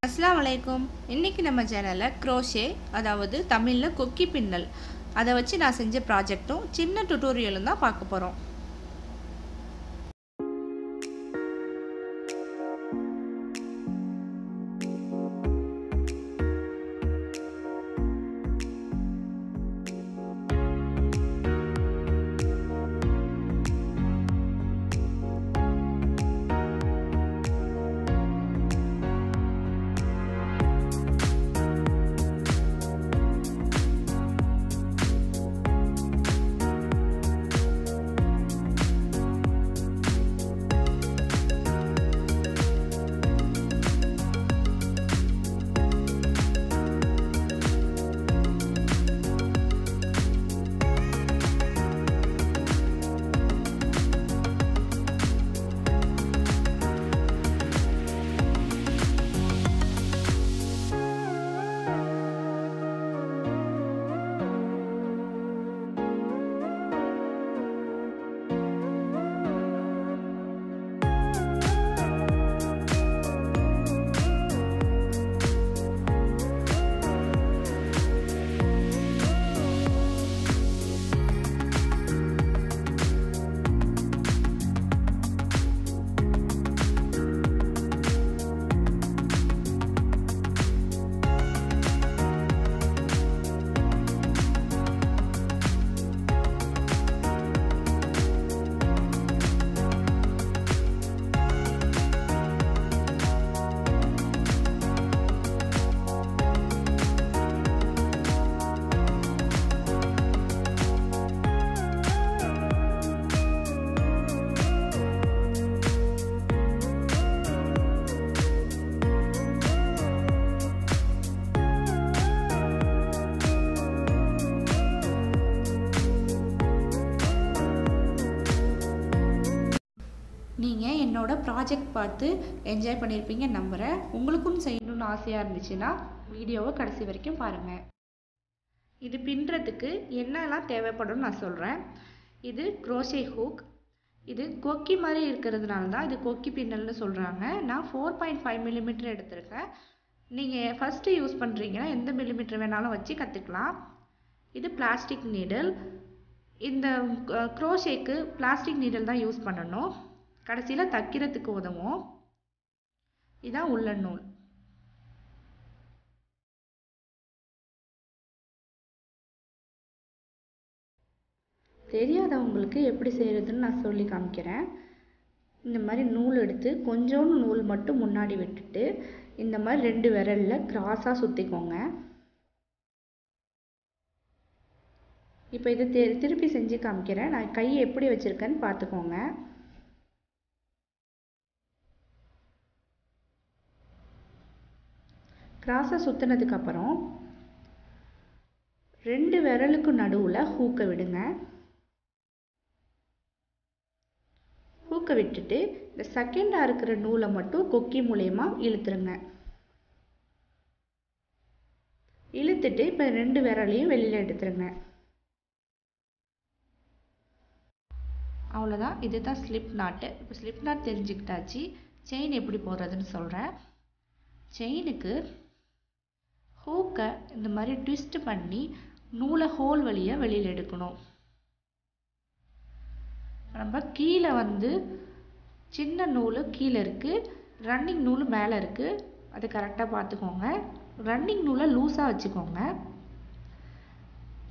अस्सलाम वालेकुम। इन्नैक्कु நம்ம சேனல்ல crochet அதாவது தமிழ்ல கொக்கி பின்னல் அத வச்சு நான் செஞ்ச ப்ராஜெக்ட்டும் சின்ன டுட்டோரியலும் தான் பார்க்க போறோம். நீங்கள் என்னோட ப்ராஜெக்ட் பார்த்து என்ஜாய் பண்ணியிருப்பீங்க நம்புகிறேன். உங்களுக்கும் செய்யணும்னு ஆசையாக இருந்துச்சுன்னா வீடியோவை கடைசி வரைக்கும் பாருங்கள். இது பின்னுறதுக்கு என்னெல்லாம் தேவைப்படும் நான் சொல்கிறேன். இது crochet ஹூக். இது கொக்கி மாதிரி இருக்கிறதுனால தான் இது கொக்கி பின்னல்னு சொல்கிறாங்க. நான் 4.5 மில்லிமீட்டர் எடுத்திருக்கேன். நீங்கள் ஃபஸ்ட்டு யூஸ் பண்ணுறீங்கன்னா எந்த மில்லிமீட்டர் வேணாலும் வச்சு கற்றுக்கலாம். இது பிளாஸ்டிக் நீடில். இந்த crochetக்கு பிளாஸ்டிக் நீடில் தான் யூஸ் பண்ணணும். கடைசியில் தைக்கிறதுக்கு உதவும். இதான் உள்ளன் நூல். தெரியாதவங்களுக்கு எப்படி செய்கிறதுன்னு நான் சொல்லி காமிக்கிறேன். இந்த மாதிரி நூல் எடுத்து கொஞ்சோண்டு நூல் மட்டும் முன்னாடி விட்டுட்டு இந்த மாதிரி 2 விரலில் கிராஸாக சுற்றிக்கோங்க. இப்போ இதை திருப்பி செஞ்சு காமிக்கிறேன். நான் கையை எப்படி வச்சுருக்கேன்னு பார்த்துக்கோங்க. கிராஸாக சுற்றினதுக்கப்புறம் 2 விரலுக்கு நடுவில் ஹூக்கை விடுங்க. ஹூக்கை விட்டுட்டு இந்த செகண்டாக இருக்கிற நூலை மட்டும் கொக்கி மூலயமா இழுத்துருங்க. இழுத்துட்டு இப்போ 2 விரலையும் வெளியில் எடுத்துருங்க. அவ்வளோதான். இதுதான் ஸ்லிப் நாட்டு. இப்போ ஸ்லிப் நாட் தெரிஞ்சுக்கிட்டாச்சு. செயின் எப்படி போடுறதுன்னு சொல்கிறேன். செயினுக்கு ஹூக்கை இந்த மாதிரி ட்விஸ்ட் பண்ணி நூலை ஹோல் வழியாக வெளியில் எடுக்கணும். நம்ம கீழே சின்ன நூல் கீழே இருக்குது, ரன்னிங் நூல் மேலே இருக்குது. அது கரெக்டாக பார்த்துக்கோங்க. ரன்னிங் நூலை லூஸாக வச்சுக்கோங்க.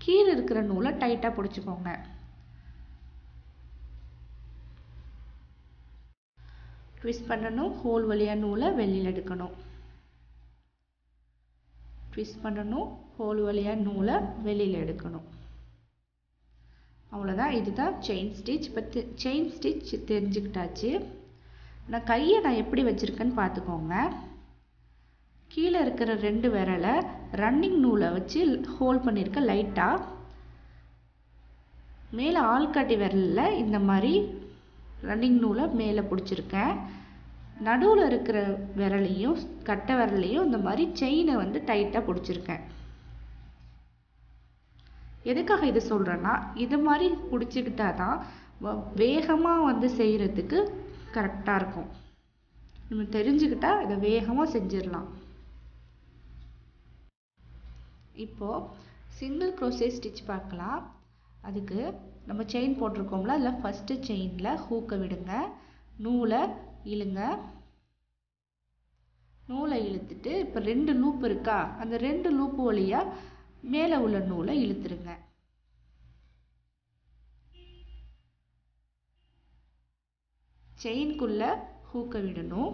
கீழே இருக்கிற நூலை டைட்டாக பிடிச்சிக்கோங்க. ட்விஸ்ட் பண்ணணும். ஹோல் வழியாக நூலை வெளியில் எடுக்கணும். ட்விஸ்ட் பண்ணணும். ஹோல் வழியாக நூலை வெளியில் எடுக்கணும். அவ்வளோதான். இதுதான் செயின் ஸ்டிச். இப்போ செயின் ஸ்டிச் தெரிஞ்சுக்கிட்டாச்சு. கையை நான் எப்படி வச்சுருக்கேன்னு பார்த்துக்கோங்க. கீழே இருக்கிற 2 விரலை ரன்னிங் நூலை வச்சு ஹோல்ட் பண்ணியிருக்கேன் லைட்டாக. மேலே ஆள்காட்டி விரலில் இந்த மாதிரி ரன்னிங் நூலை மேலே பிடிச்சிருக்கேன். நடுவில் இருக்கிற விரலையும் கட்டை விரலையும் இந்த மாதிரி செயினை டைட்டாக பிடிச்சிருக்கேன். எதுக்காக இது சொல்கிறேன்னா, இது மாதிரி பிடிச்சிக்கிட்டா தான் வேகமாக செய்கிறதுக்கு கரெக்டாக இருக்கும். நம்ம தெரிஞ்சுக்கிட்டா இதை வேகமாக செஞ்சிடலாம். இப்போது சிங்கிள் crochet ஸ்டிச் பார்க்கலாம். அதுக்கு நம்ம செயின் போட்டிருக்கோம்ல, அதில் ஃபஸ்ட்டு செயினில் ஹூக்கை விடுங்க, நூலை இழுங்க. நூலை இழுத்துட்டு இப்போ 2 லூப் இருக்கா, அந்த 2 லூப் வழியாக மேலே உள்ள நூலை இழுத்துருங்க. செயின்குள்ளே ஹூக்கை விடணும்.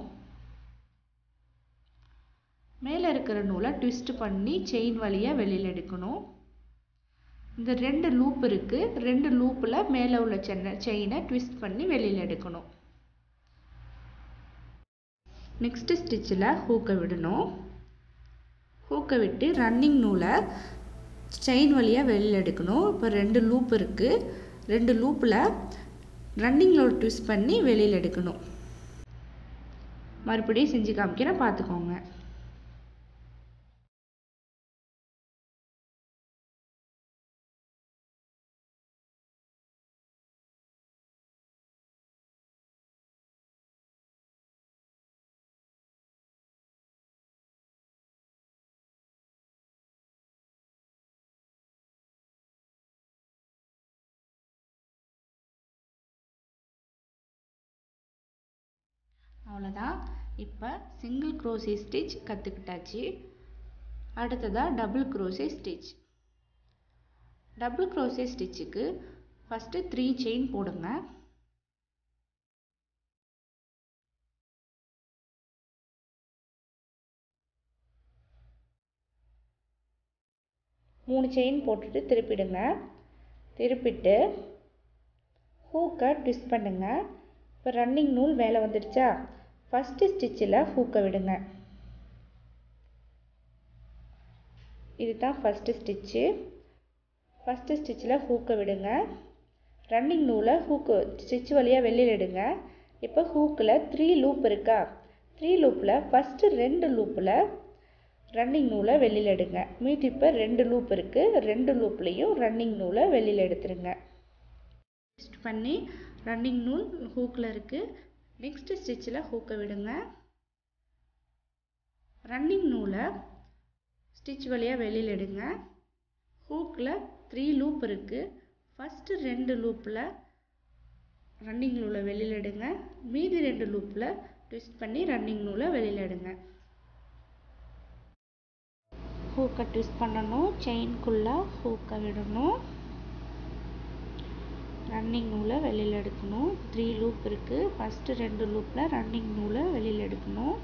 மேலே இருக்கிற நூலை ட்விஸ்ட் பண்ணி செயின் வழியாக வெளியில் எடுக்கணும். இந்த 2 லூப் இருக்குது, 2 லூப்பில் மேலே உள்ள செயினை ட்விஸ்ட் பண்ணி வெளியில் எடுக்கணும். நெக்ஸ்ட் ஸ்டிச்சில் ஹூக்கை விடணும். ஹூக்கை விட்டு ரன்னிங் நூலை செயின் வழியாக வெளியில் எடுக்கணும். இப்போ 2 லூப் இருக்குது, 2 லூப்பில் ரன்னிங் நூல் ட்விஸ்ட் பண்ணி வெளியில் எடுக்கணும். மறுபடியும் செஞ்சு காமிக்கிறேன், பார்த்துக்கோங்க. அவ்வளோதான். இப்போ சிங்கிள் crochet ஸ்டிச் கற்றுக்கிட்டாச்சு. அடுத்ததாக double crochet stitch. Double crochet ஸ்டிச்சுக்கு ஃபஸ்ட்டு 3 செயின் போடுங்க. மூணு செயின் போட்டுட்டு திருப்பிடுங்க. திருப்பிட்டு ஹூக்கை ட்விஸ்ட் பண்ணுங்க. இப்போ ரன்னிங் நூல் மேலே வந்துடுச்சா, ஃபஸ்ட்டு ஸ்டிச்சில் ஹூக்கை விடுங்க. இதுதான் ஃபஸ்ட்டு ஸ்டிச்சு. ஃபஸ்ட்டு ஸ்டிச்சில் ஹூக்கை விடுங்க. ரன்னிங் நூலை ஹூக்கு ஸ்டிச் வழியாக வெளியில் எடுங்க. இப்போ ஹூக்கில் 3 லூப் இருக்கா, 3 லூப்பில் ஃபஸ்ட்டு 2 லூப்பில் ரன்னிங் நூலை வெளியில் எடுங்க. மீதி இப்போ 2 லூப் இருக்குது, 2 லூப்லேயும் ரன்னிங் நூலை வெளியில் எடுத்துருங்க. ட்விஸ்ட் பண்ணி ரன்னிங் நூல் ஹூக்கில் இருக்குது. நெக்ஸ்ட் ஸ்டிச்சில் ஹூக்கை விடுங்க. ரன்னிங் நூலை ஸ்டிச் வழியாக வெளியில் எடுங்க. ஹூக்கில் 3 லூப் இருக்குது, ஃபஸ்ட்டு 2 லூப்பில் ரன்னிங் நூலை வெளியில் எடுங்க. மீதி 2 லூப்பில் ட்விஸ்ட் பண்ணி ரன்னிங் நூலை வெளியில் எடுங்க. ஹூக்கை ட்விஸ்ட் பண்ணணும், செயின்குள்ளே ஹூக்கை விடணும், ரன்னிங் நூலை வெளியில் எடுக்கணும். 3 லூப் இருக்குது, ஃபஸ்ட்டு 2 லூப்பில் ரன்னிங் நூலை வெளியில் எடுக்கணும்.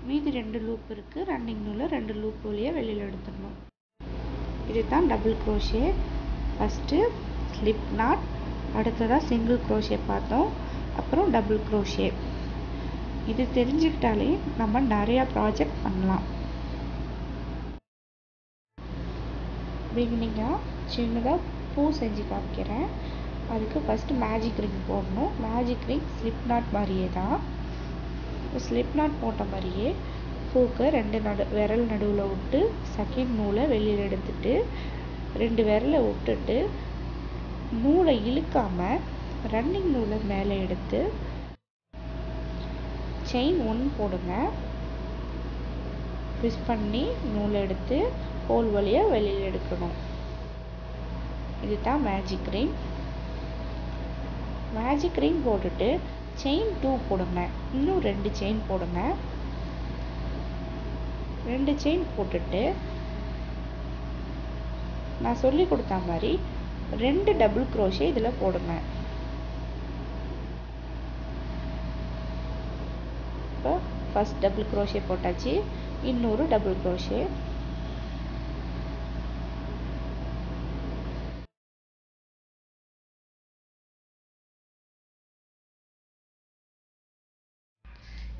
மீதி 2 லூப் இருக்குது, ரன்னிங் நூலை 2 லூப் வழியாக வெளியில் எடுத்துடணும். இதுதான் double crochet. First slip not, அடுத்ததாக சிங்கிள் crochet பார்த்தோம், அப்புறம் டபுள் crochet. இது தெரிஞ்சுக்கிட்டாலே நம்ம நிறையா ப்ராஜெக்ட் பண்ணலாம். பிகினிங்காக சின்னதாக பூ செஞ்சு காமிக்கிறேன். அதுக்கு ஃபஸ்ட்டு மேஜிக் ரிங் போடணும். மேஜிக் ரிங் ஸ்லிப் நாட் மாதிரியே தான். ஸ்லிப் நாட் போட்ட மாதிரியே ஹூக்கை 2 விரல் நடுவில் விட்டு செகண்ட் நூலை வெளியில் எடுத்துட்டு 2 விரலை விட்டுட்டு நூலை இழுக்காமல் ரன்னிங் நூலை மேலே எடுத்து செயின் 1 போடுங்க. ட்விஸ்ட் பண்ணி நூலை எடுத்து ஹோல் வழியாக வெளியில் எடுக்கணும். இதுதான் மேஜிக் ரிங். மேஜிக் ரிங் போட்டுட்டு செயின் 2 போடுங்க. இன்னும் 2 செயின் போடுங்க. 2 செயின் போட்டுட்டு நான் சொல்லி கொடுத்த மாதிரி 2 டபுள் crochet இதில் போடுங்க. இப்போ ஃபஸ்ட் டபுள் crochet போட்டாச்சு, இன்னொரு டபுள் crochet.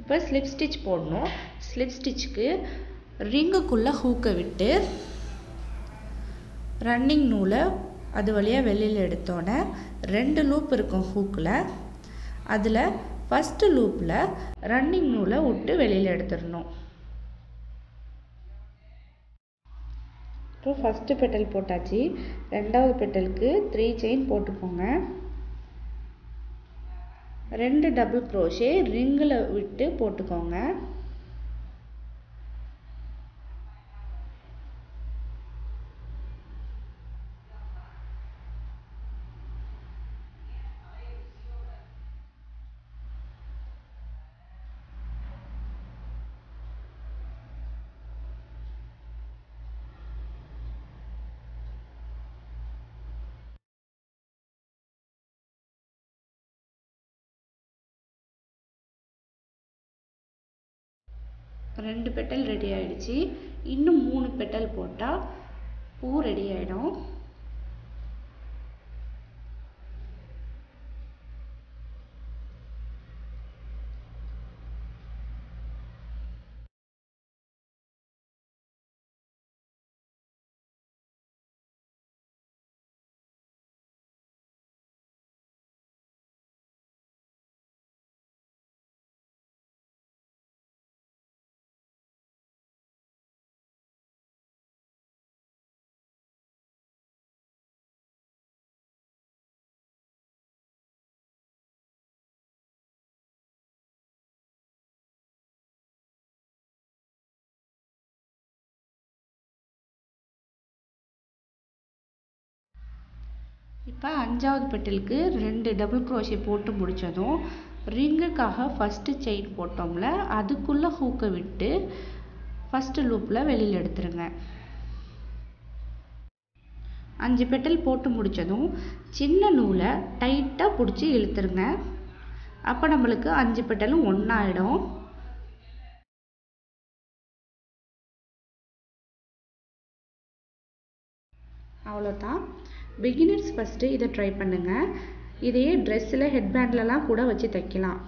இப்போ ஸ்லிப் ஸ்டிச் போடணும். ஸ்லிப் ஸ்டிச்சுக்கு ரிங்குக்குள்ளே ஹூக்கை விட்டு ரன்னிங் நூலை அது வழியாக வெளியில் எடுத்தோன்னே 2 லூப் இருக்கும் ஹூக்கில். அதில் ஃபஸ்ட்டு லூப்பில் ரன்னிங் நூலை விட்டு வெளியில் எடுத்துடணும். இப்போ ஃபஸ்ட்டு பெட்டல் போட்டாச்சு. ரெண்டாவது பெட்டலுக்கு 3 செயின் போட்டுக்கோங்க. 2 டபுள் crochet ரிங்கில் விட்டு போட்டுக்கோங்க. 2 பெட்டல் ரெடி ஆயிடுச்சு. இன்னும் 3 பெட்டல் போட்டால் பூ ரெடி ஆயிடும். இப்போ 5வது பெட்டலுக்கு 2 டபுள் crochet போட்டு முடிச்சதும் ரிங்குக்காக ஃபர்ஸ்ட் செயின் போட்டோம்ல, அதுக்குள்ள ஹூக்கை விட்டு ஃபர்ஸ்ட் லூப்ல வெளியில் எடுத்துருங்க. 5 பெட்டல் போட்டு முடிச்சதும் சின்ன நூலை டைட்டாக பிடிச்சி இழுத்துருங்க. அப்போ நம்மளுக்கு 5 பெட்டலும் ஒன்றாயிடும். அவ்வளோதான். பிகினர்ஸ் ஃபஸ்ட்டு இதை ட்ரை பண்ணுங்கள். இதையே ட்ரெஸ்ஸில் ஹெட்பேண்ட்லலாம் கூட வச்சு தைக்கலாம்.